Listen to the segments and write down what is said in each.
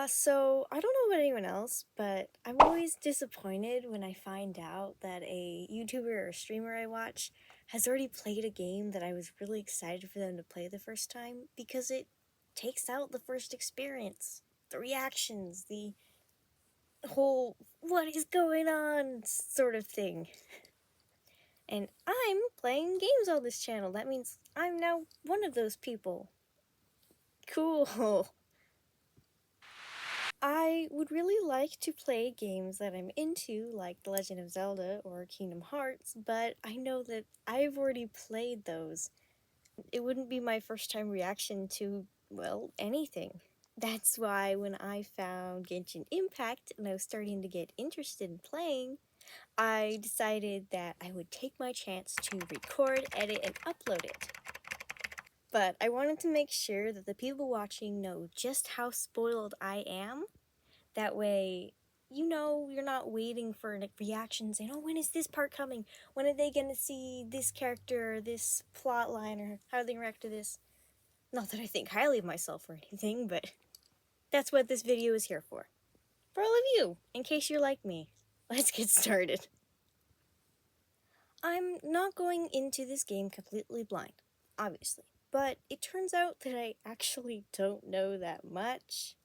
So I don't know about anyone else, but I'm always disappointed when I find out that a YouTuber or streamer I watch has already played a game that I was really excited for them to play the first time because it takes out the first experience, the reactions, the whole what is going on sort of thing. And I'm playing games on this channel. That means I'm now one of those people. Cool. I would really like to play games that I'm into, like The Legend of Zelda or Kingdom Hearts, but I know that I've already played those. It wouldn't be my first time reaction to, well, anything. That's why when I found Genshin Impact and I was starting to get interested in playing, I decided that I would take my chance to record, edit, and upload it. But I wanted to make sure that the people watching know just how spoiled I am. That way, you know, you're not waiting for like, reactions saying, oh, when is this part coming? When are they going to see this character or this plot line or how they react to this? Not that I think highly of myself or anything, but that's what this video is here for. For all of you, in case you're like me. Let's get started. I'm not going into this game completely blind, obviously, but it turns out that I actually don't know that much.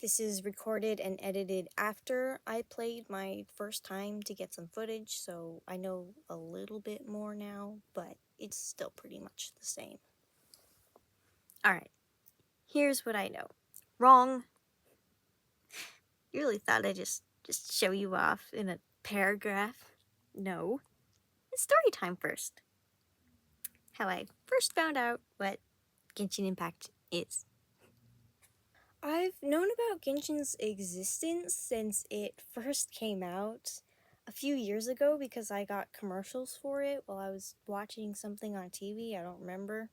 This is recorded and edited after I played my first time to get some footage, so I know a little bit more now, but it's still pretty much the same. Alright, here's what I know. Wrong. You really thought I'd just show you off in a paragraph? No. It's story time first. How I first found out what Genshin Impact is. I've known about Genshin's existence since it first came out a few years ago because I got commercials for it while I was watching something on TV, I don't remember.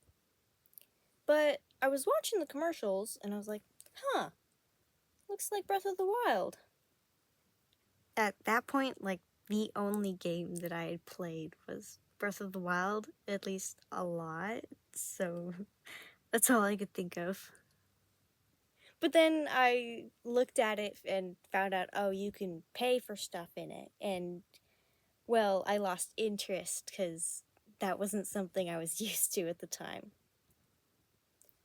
But I was watching the commercials and I was like, huh, looks like Breath of the Wild. At that point, like, the only game that I had played was Breath of the Wild, at least a lot, so that's all I could think of. But then I looked at it and found out, oh, you can pay for stuff in it. And, well, I lost interest because that wasn't something I was used to at the time.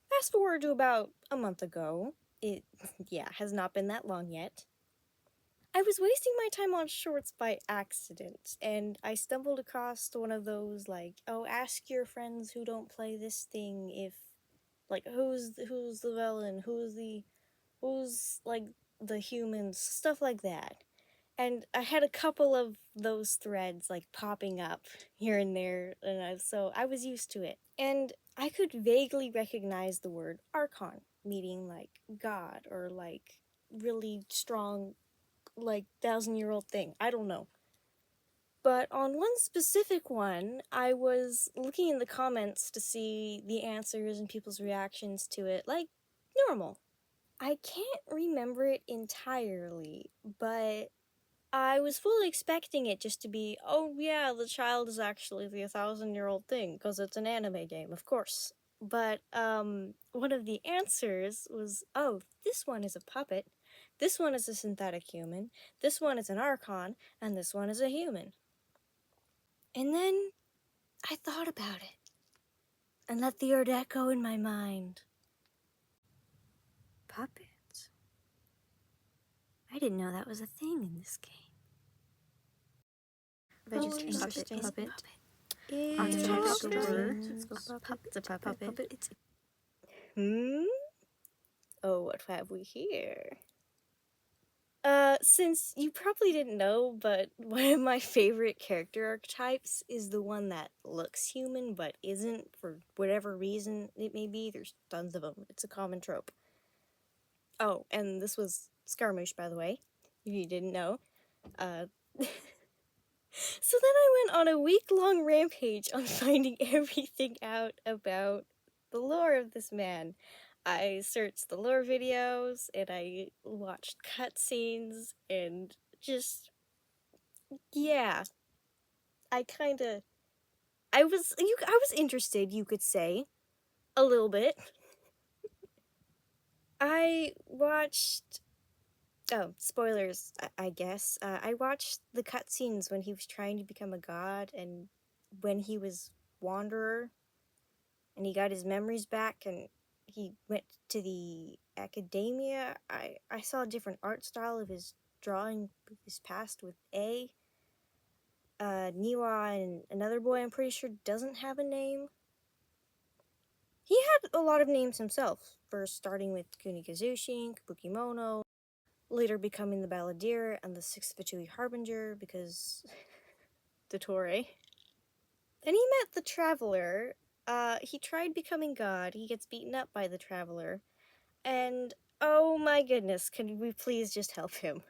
Fast forward to about a month ago. It, yeah, has not been that long yet. I was wasting my time on shorts by accident, and I stumbled across one of those, like, oh, ask your friends who don't play this thing if, like, who's the villain, who's like the humans, stuff like that. And I had a couple of those threads like popping up here and there, and so I was used to it. And I could vaguely recognize the word Archon, meaning like God or like really strong, like 1,000-year-old thing. I don't know. But on one specific one, I was looking in the comments to see the answers and people's reactions to it, like normal. I can't remember it entirely, but I was fully expecting it just to be, oh yeah, the child is actually the 1,000-year-old thing, because it's an anime game, of course. But, one of the answers was, oh, this one is a puppet, this one is a synthetic human, this one is an Archon, and this one is a human. And then I thought about it, and let the word echo in my mind. Puppets? I didn't know that was a thing in this game. Puppet. Puppet's a puppet. Oh, what have we here? Since you probably didn't know, but one of my favorite character archetypes is the one that looks human but isn't for whatever reason it may be. There's tons of them. It's a common trope. Oh, and this was Scaramouche, by the way, if you didn't know. So then I went on a week-long rampage on finding everything out about the lore of this man. I searched the lore videos, and I watched cutscenes, and just, yeah. I was interested, you could say. A little bit. I watched. Oh, spoilers, I guess. I watched the cutscenes when he was trying to become a god and when he was Wanderer and he got his memories back and he went to the academia. I saw a different art style of his drawing his past with A. Niwa and another boy I'm pretty sure doesn't have a name. He had a lot of names himself, first starting with Kunigazushin, Kabukimono, later becoming the Balladeer and the Sixth Fatui Harbinger because Dottore. Then he met the Traveler. He tried becoming God. He gets beaten up by the Traveler. And oh my goodness, can we please just help him?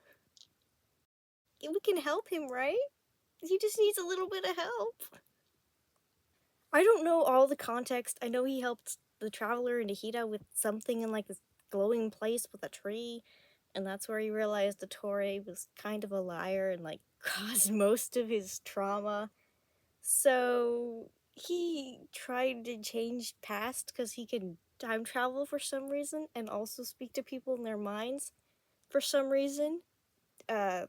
We can help him, right? He just needs a little bit of help. I don't know all the context. I know he helped the Traveler and Nahida with something in like this glowing place with a tree. And that's where he realized the Torre was kind of a liar and like caused most of his trauma. So he tried to change past because he can time travel for some reason and also speak to people in their minds for some reason. And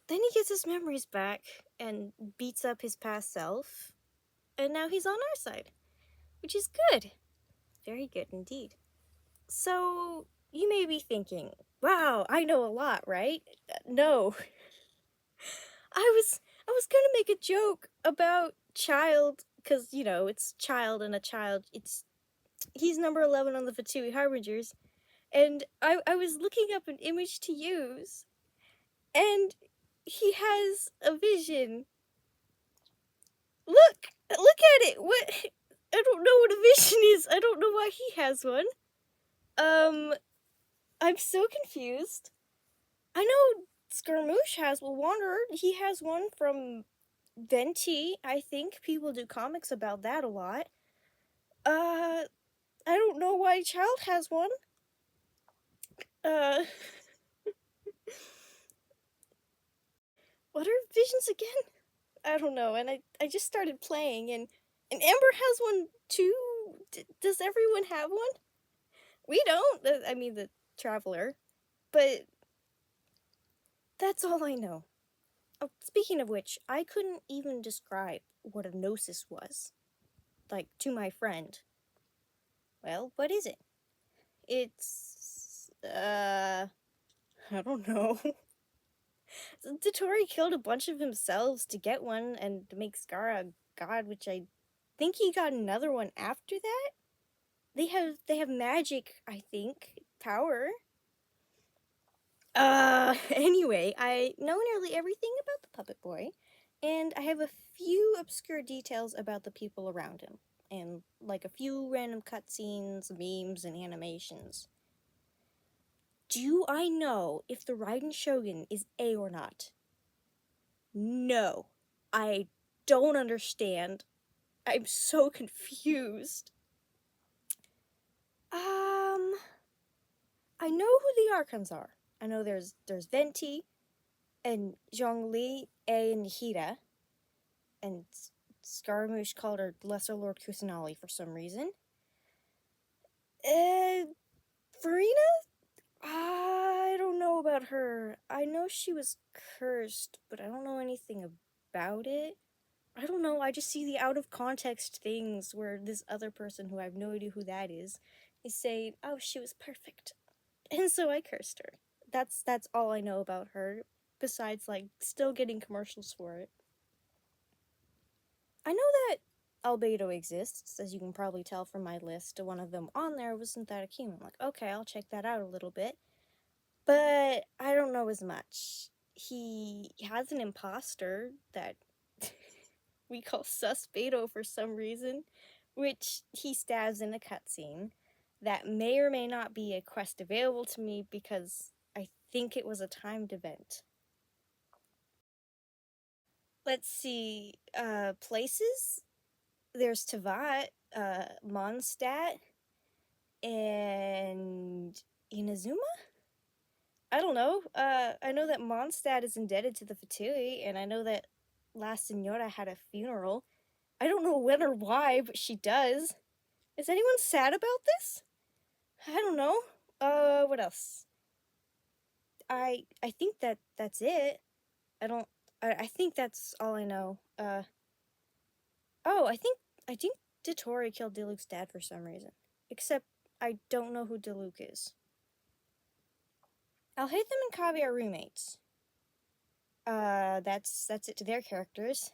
then he gets his memories back and beats up his past self. And now he's on our side, which is good. Very good indeed. So you may be thinking, wow, I know a lot, right? No. I was gonna make a joke about Child, because, you know, it's Child and a child. He's number 11 on the Fatui Harbingers. And I was looking up an image to use, and he has a vision. Look at it. What? I don't know what a vision is. I don't know why he has one. I'm so confused. I know Scaramouche has one. Wanderer, he has one from Venti. I think people do comics about that a lot. I don't know why Child has one. Uh, what are visions again? I don't know. And I just started playing, and Amber has one too. Does everyone have one? We don't. I mean, the Traveler. But that's all I know. Oh, speaking of which, I couldn't even describe what a gnosis was. Like, to my friend. Well, what is it? It's, I don't know. Dottore killed a bunch of themselves to get one and to make Scara a god, which I think he got another one after that? They have magic, I think. Power. Anyway, I know nearly everything about the puppet boy, and I have a few obscure details about the people around him, and like a few random cutscenes, memes, and animations. Do I know if the Raiden Shogun is A or not? No. I don't understand. I'm so confused. I know who the Archons are. I know there's Venti and Zhongli, A and Nihida, and Scaramouche called her Lesser Lord Kusanali for some reason. Farina? I don't know about her. I know she was cursed, but I don't know anything about it. I don't know, I just see the out of context things where this other person who I have no idea who that is saying, oh, she was perfect. And so I cursed her. That's all I know about her, besides, like, still getting commercials for it. I know that Albedo exists, as you can probably tell from my list. One of them on there was Synthetic Human. I'm like, okay, I'll check that out a little bit. But I don't know as much. He has an imposter that we call Sus Beto for some reason, which he stabs in a cutscene. That may or may not be a quest available to me because I think it was a timed event. Let's see, places? There's Tavat, Mondstadt, and Inazuma? I don't know. I know that Mondstadt is indebted to the Fatui, and I know that La Senora had a funeral. I don't know when or why, but she does. Is anyone sad about this? I don't know. What else? I think that's it. I think that's all I know. Oh, I think Dottore killed Diluc's dad for some reason. Except I don't know who Diluc is. Alhaitham and Kavi are roommates. That's it to their characters.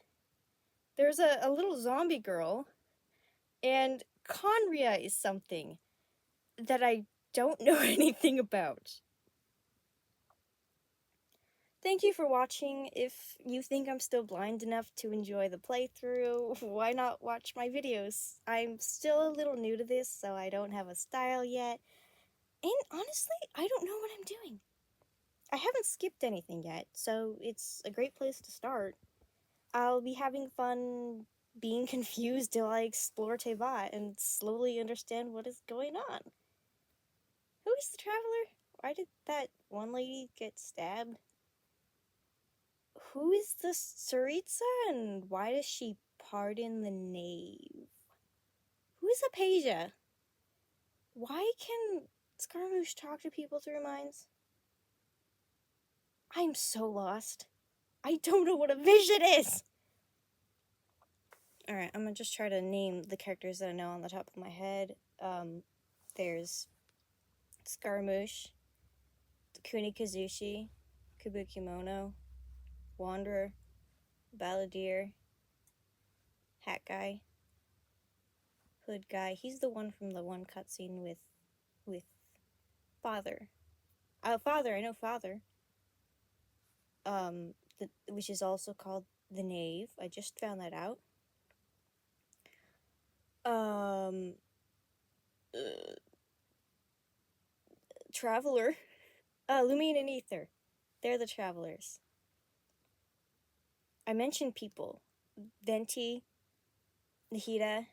There's a little zombie girl, and Conria is something that I don't know anything about. Thank you for watching. If you think I'm still blind enough to enjoy the playthrough, why not watch my videos? I'm still a little new to this, so I don't have a style yet. And honestly, I don't know what I'm doing. I haven't skipped anything yet, so it's a great place to start. I'll be having fun being confused till I explore Tevat and slowly understand what is going on. Who is the traveler? Why did that one lady get stabbed? Who is the Tsaritsa and why does she pardon the knave? Who is Apasia? Why can Scaramouche talk to people through minds? I'm so lost. I don't know what a vision is! Alright, I'm gonna just try to name the characters that I know on the top of my head. There's Scaramouche, Kunikazushi, Kabukimono, Wanderer, Balladeer, Hat Guy, Hood Guy. He's the one from the one cutscene with Father. Father, I know Father. Which is also called the Knave. I just found that out. Traveler. Lumine and Ether. They're the travelers. I mentioned people. Venti, Nahida,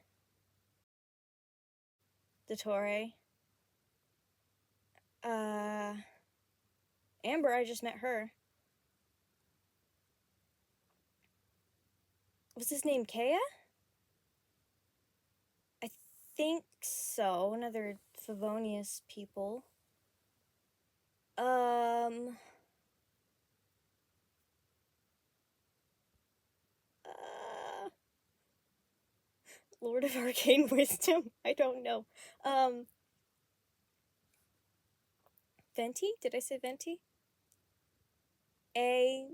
Dottore. Amber, I just met her. Was his name Kea? I think so. Another Favonius people. Lord of Arcane Wisdom? I don't know. Venti? Did I say Venti? A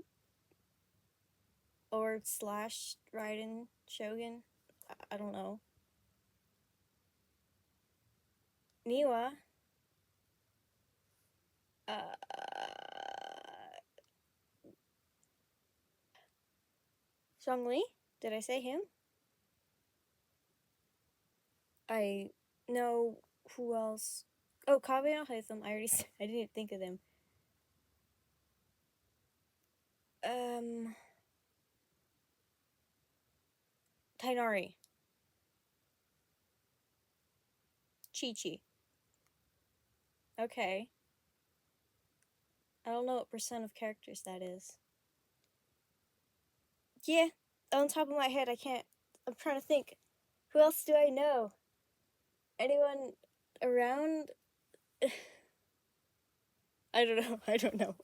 or slash Raiden Shogun? I don't know. Niwa. Zhongli? Did I say him? I know who else. Oh, Kabe and Haitham. I already said, I didn't think of them. Tainari. Chi-Chi. Okay. I don't know what percent of characters that is. Yeah, on top of my head, I can't. I'm trying to think. Who else do I know? Anyone around? I don't know.